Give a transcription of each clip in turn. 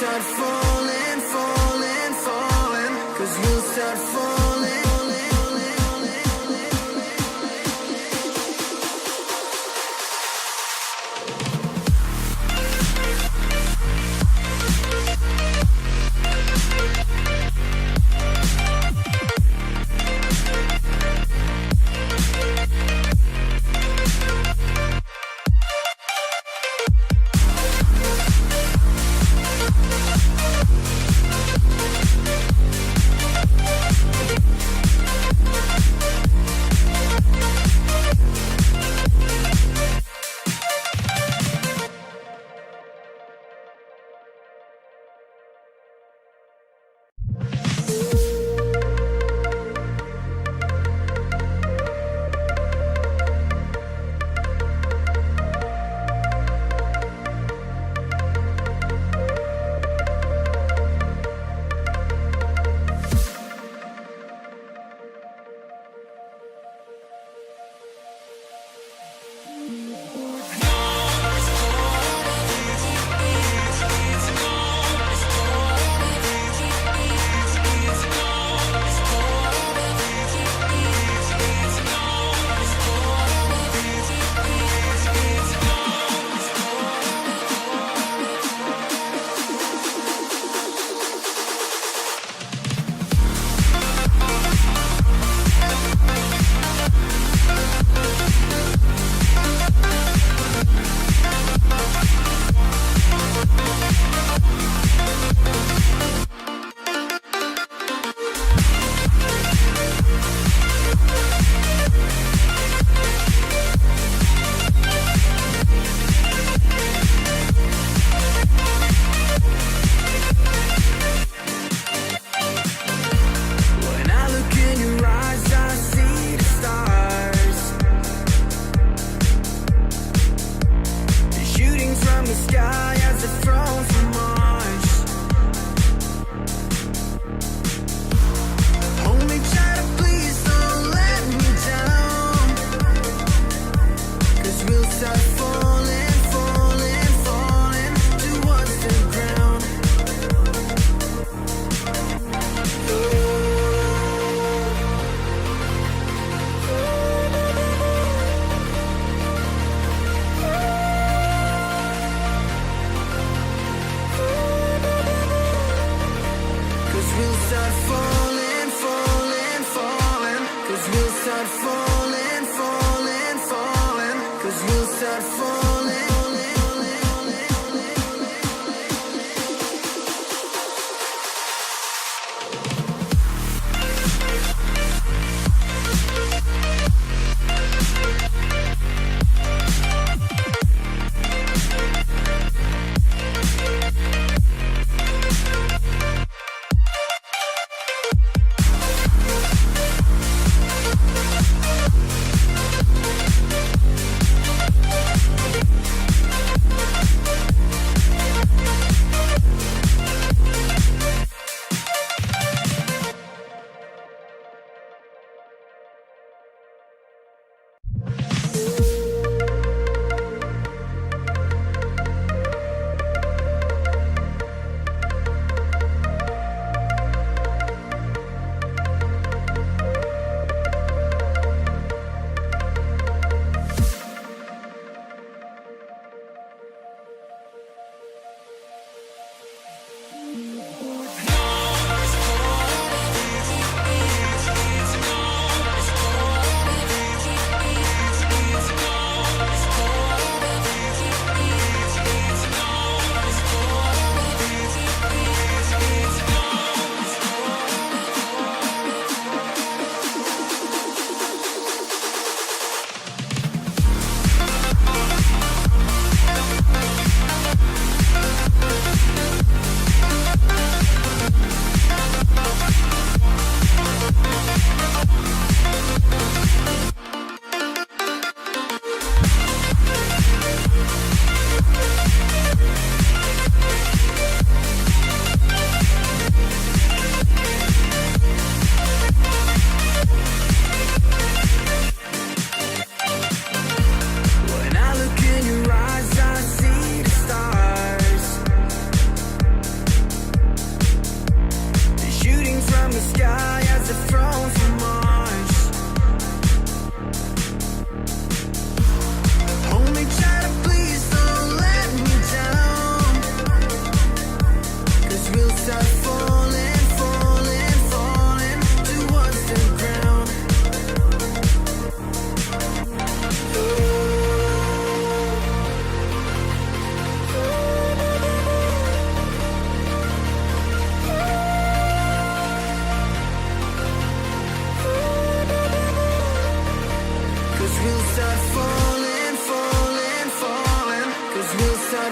start falling, falling, falling, 'cause we'll start falling.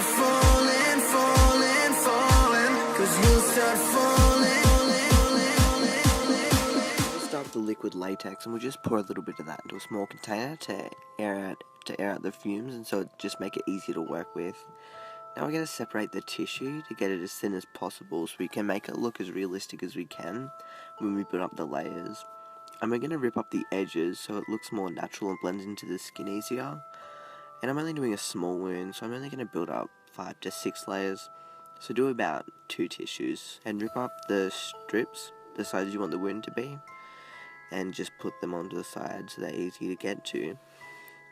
start falling, falling, falling, cause you'll start falling. Start with the liquid latex, and we'll just pour a little bit of that into a small container to air out the fumes, and so it just make it easier to work with. Now we're going to separate the tissue to get it as thin as possible so we can make it look as realistic as we can when we put up the layers. And we're going to rip up the edges so it looks more natural and blends into the skin easier. And I'm only doing a small wound, so I'm only going to build up 5 to 6 layers. So do about 2 tissues and rip up the strips, the size you want the wound to be, and just put them onto the side so they're easy to get to.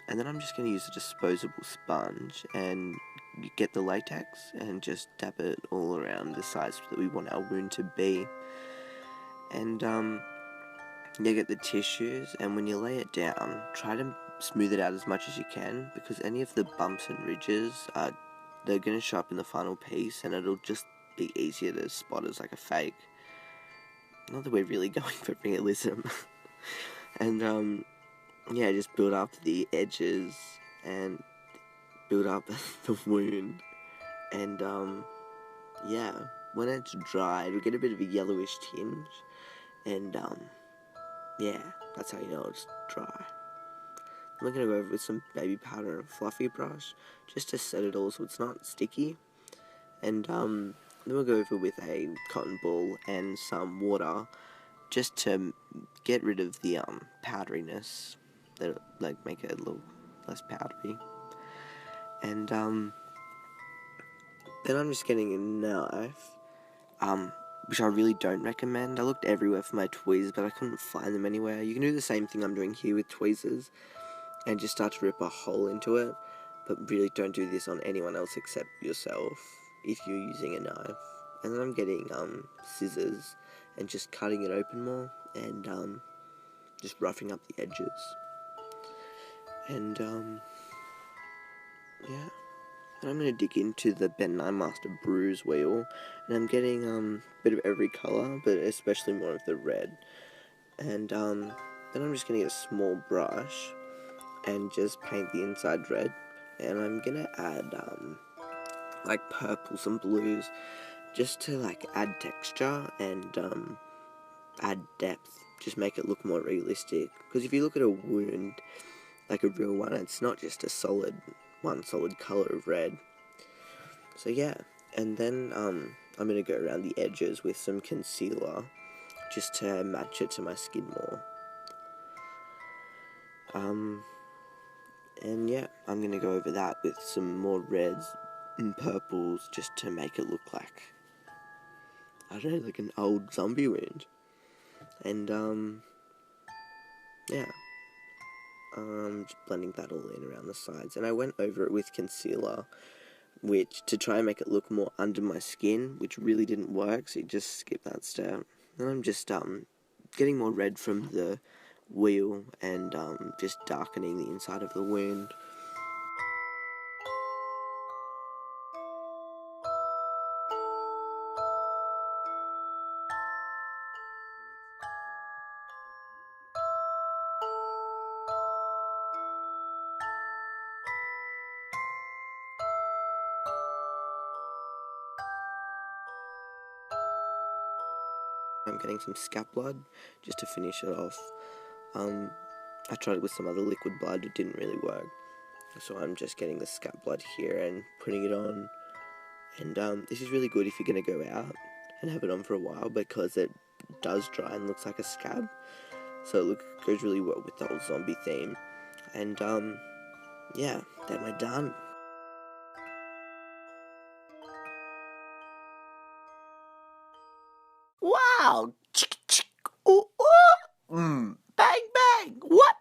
And then I'm just going to use a disposable sponge and get the latex and just dab it all around the size that we want our wound to be. And you get the tissues, and when you lay it down, try to smooth it out as much as you can, because any of the bumps and ridges they're going to show up in the final piece, and it'll just be easier to spot as like a fake. Not that we're really going for realism. And yeah, just build up the edges and build up the wound. And yeah, when it's dried, we get a bit of a yellowish tinge. And yeah, that's how you know it's dry. I'm going to go over with some baby powder and a fluffy brush just to set it all so it's not sticky. And then we'll go over with a cotton ball and some water just to get rid of the powderiness, that like make it a little less powdery. And then I'm just getting a knife, which I really don't recommend. I looked everywhere for my tweezers, but I couldn't find them anywhere. You can do the same thing I'm doing here with tweezers and just start to rip a hole into it, but really don't do this on anyone else except yourself if you're using a knife. And then I'm getting scissors and just cutting it open more and just roughing up the edges. And yeah, and I'm going to dig into the Ben 9 Master Bruise wheel, and I'm getting a bit of every colour, but especially more of the red. And then I'm just going to get a small brush and just paint the inside red, and I'm going to add like purples and blues just to like add texture and add depth, just make it look more realistic. Because if you look at a wound, like a real one, it's not just a solid colour of red. So yeah, and then I'm going to go around the edges with some concealer just to match it to my skin more. And yeah, I'm going to go over that with some more reds and purples just to make it look like, I don't know, like an old zombie wound. And yeah, just blending that all in around the sides. And I went over it with concealer, which to try and make it look more under my skin, which really didn't work, so you just skip that step. And I'm just getting more red from the wheel and just darkening the inside of the wound. I'm getting some scalp blood just to finish it off. I tried it with some other liquid blood, it didn't really work. So I'm just getting the scalp blood here and putting it on. And this is really good if you're going to go out and have it on for a while, because it does dry and looks like a scab. So it goes really well with the whole zombie theme. And yeah, then we're done. Wow! Chick, chick, ooh, ooh. Bang, bang! What?